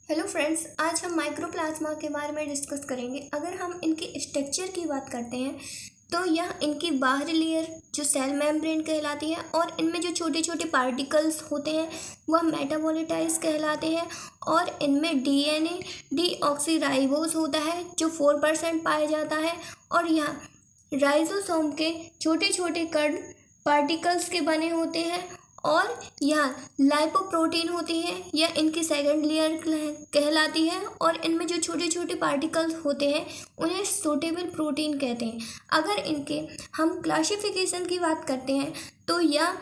Hello friends, आज हम mycoplasma के बारे में डिस्कस करेंगे। अगर हम इनके स्ट्रक्चर की बात करते हैं तो यह इनकी बाहरी लेयर जो सेल मेम्ब्रेन कहलाती है और इनमें जो छोटे छोटे पार्टिकल्स होते हैं वह मेटाबोलिटाइज कहलाते हैं और इनमें डीएनए डीऑक्सीराइबोज होता है जो 4% पाया जाता है और यह राइजोसोम के छोटे छोटे कण पार्टिकल्स के बने होते हैं और यह लाइपोप्रोटीन होती है। यह इनकी सेकंड लेयर कहलाती है और इनमें जो छोटे छोटे पार्टिकल्स होते हैं उन्हें सूटेबल प्रोटीन कहते हैं। अगर इनके हम क्लासिफिकेशन की बात करते हैं तो यह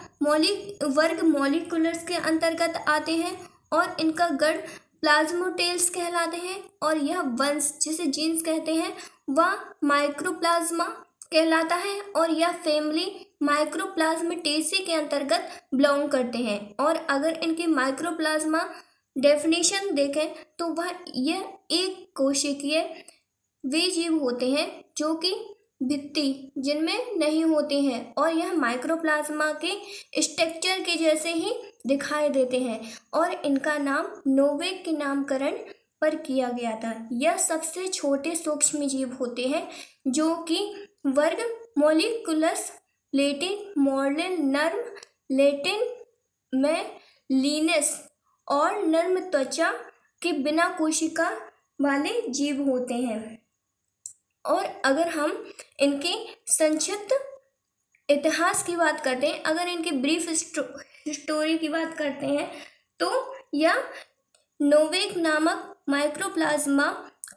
वर्ग मॉलिक्यूलर्स के अंतर्गत आते हैं और इनका गण प्लाज्मोटेल्स कहलाते हैं और यह वंश जिसे जीन्स कहते हैं वह माइक्रोप्लाज्मा कहलाता है और यह फैमिली माइक्रोप्लाज्मेटेसी के अंतर्गत बिलोंग करते हैं। और अगर इनके माइक्रोप्लाज्मा डेफिनेशन देखें तो वह यह एक कोशिकीय वे जीव होते हैं जो कि भित्ति जिनमें नहीं होते हैं और यह माइक्रोप्लाज्मा के स्ट्रक्चर के जैसे ही दिखाई देते हैं और इनका नाम नोवेक के नामकरण पर किया गया था। यह सबसे छोटे सूक्ष्म जीव होते हैं जो कि वर्ग मोलिकुलस लेटिन मॉर्लिन नर्म लेटिन में लीनस और नर्म त्वचा के बिना कोशिका वाले जीव होते हैं। और अगर हम इनके संक्षिप्त इतिहास की बात करते हैं, अगर इनके ब्रीफ स्टोरी की बात करते हैं तो यह नोवेक नामक माइक्रोप्लाज्मा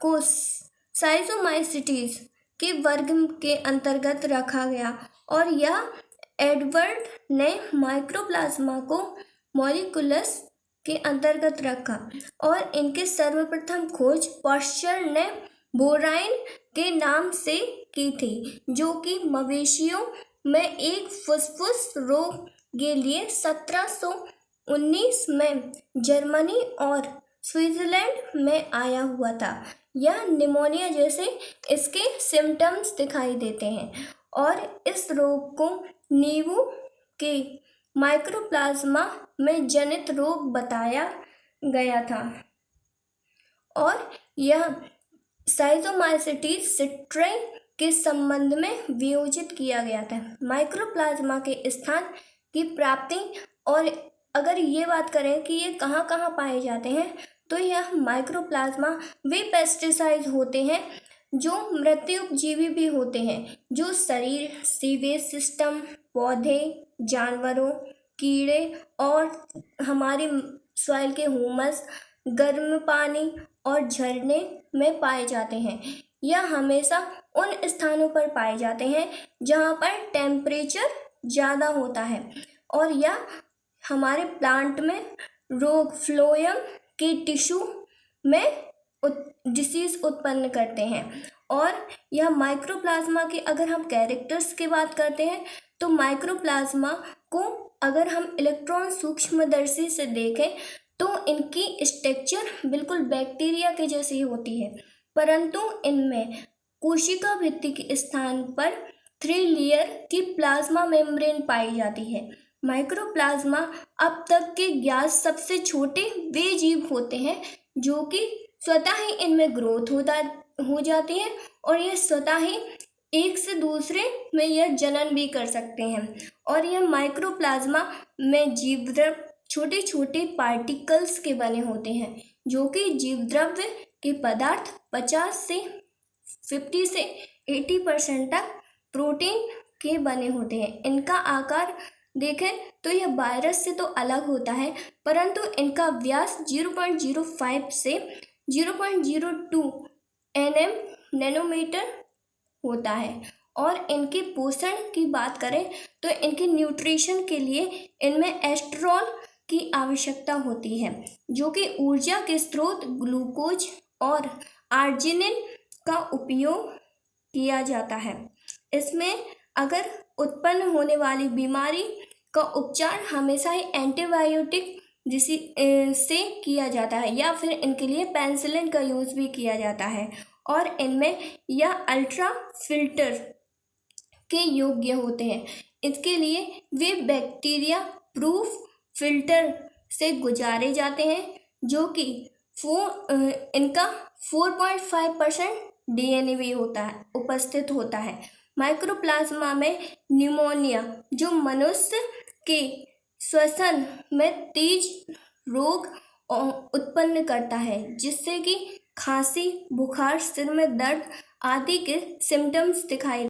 को साइजोमाइसिटीज के वर्ग के अंतर्गत रखा गया और यह एडवर्ड ने माइक्रोप्लाज्मा को मॉलिक्यूलस के अंतर्गत रखा और इनके सर्वप्रथम खोज पाश्चर ने बोराइन के नाम से की थी जो कि मवेशियों में एक फुसफुस रोग के लिए 1719 में जर्मनी और स्विट्जरलैंड में आया हुआ था। यह निमोनिया जैसे इसके सिम्टम्स दिखाई देते हैं और इस रोग को नींबू के माइक्रोप्लाज्मा में जनित रोग बताया गया था और यह साइजोमाइसिटीज सिट्रे के संबंध में वियोजित किया गया था। माइक्रोप्लाज्मा के स्थान की प्राप्ति और अगर ये बात करें कि ये कहाँ कहाँ पाए जाते हैं तो यह माइक्रोप्लाज्मा वे पेस्टिसाइड होते हैं जो मृत्युपजीवी भी होते हैं जो शरीर सीवेज सिस्टम पौधे जानवरों कीड़े और हमारे सॉइल के ह्यूमस गर्म पानी और झरने में पाए जाते हैं। यह हमेशा उन स्थानों पर पाए जाते हैं जहाँ पर टेम्परेचर ज़्यादा होता है और यह हमारे प्लांट में रोग फ्लोएम के टिश्यू में डिसीज उत्पन्न करते हैं। और यह माइक्रोप्लाज्मा के अगर हम कैरेक्टर्स की बात करते हैं तो माइक्रोप्लाज्मा को अगर हम इलेक्ट्रॉन सूक्ष्मदर्शी से देखें तो इनकी स्ट्रक्चर बिल्कुल बैक्टीरिया के जैसी होती है, परंतु इनमें कोशिका भित्ति के स्थान पर 3 लेयर की प्लाज्मा मेम्ब्रेन पाई जाती है। माइक्रोप्लाज्मा अब तक के ज्ञात सबसे छोटे वे जीव होते हैं जो कि स्वतः ही इनमें ग्रोथ हो जाती है और यह स्वतः ही एक से दूसरे में यह जनन भी कर सकते हैं। और यह माइक्रोप्लाज्मा में जीवद्रव्य छोटे छोटे पार्टिकल्स के बने होते हैं जो कि जीवद्रव्य के पदार्थ 50 से 80% तक प्रोटीन के बने होते हैं। इनका आकार देखें तो यह वायरस से तो अलग होता है, परंतु इनका व्यास 0.05 से 0.02 नैनोमीटर होता है। और इनके पोषण की बात करें तो इनके न्यूट्रिशन के लिए इनमें एस्ट्रोल की आवश्यकता होती है जो कि ऊर्जा के स्रोत ग्लूकोज और आर्जिनिन का उपयोग किया जाता है। इसमें अगर उत्पन्न होने वाली बीमारी का उपचार हमेशा ही एंटीबायोटिक से किया जाता है या फिर इनके लिए पेनिसिलिन का यूज़ भी किया जाता है और इनमें यह अल्ट्रा फिल्टर के योग्य होते हैं। इसके लिए वे बैक्टीरिया प्रूफ फिल्टर से गुजारे जाते हैं जो कि इनका 4.5% DNA भी उपस्थित होता है। माइक्रोप्लाज्मा में न्यूमोनिया जो मनुष्य के श्वसन में तेज रोग उत्पन्न करता है, जिससे कि खांसी, बुखार, सिर में दर्द आदि के सिम्टम्स दिखाई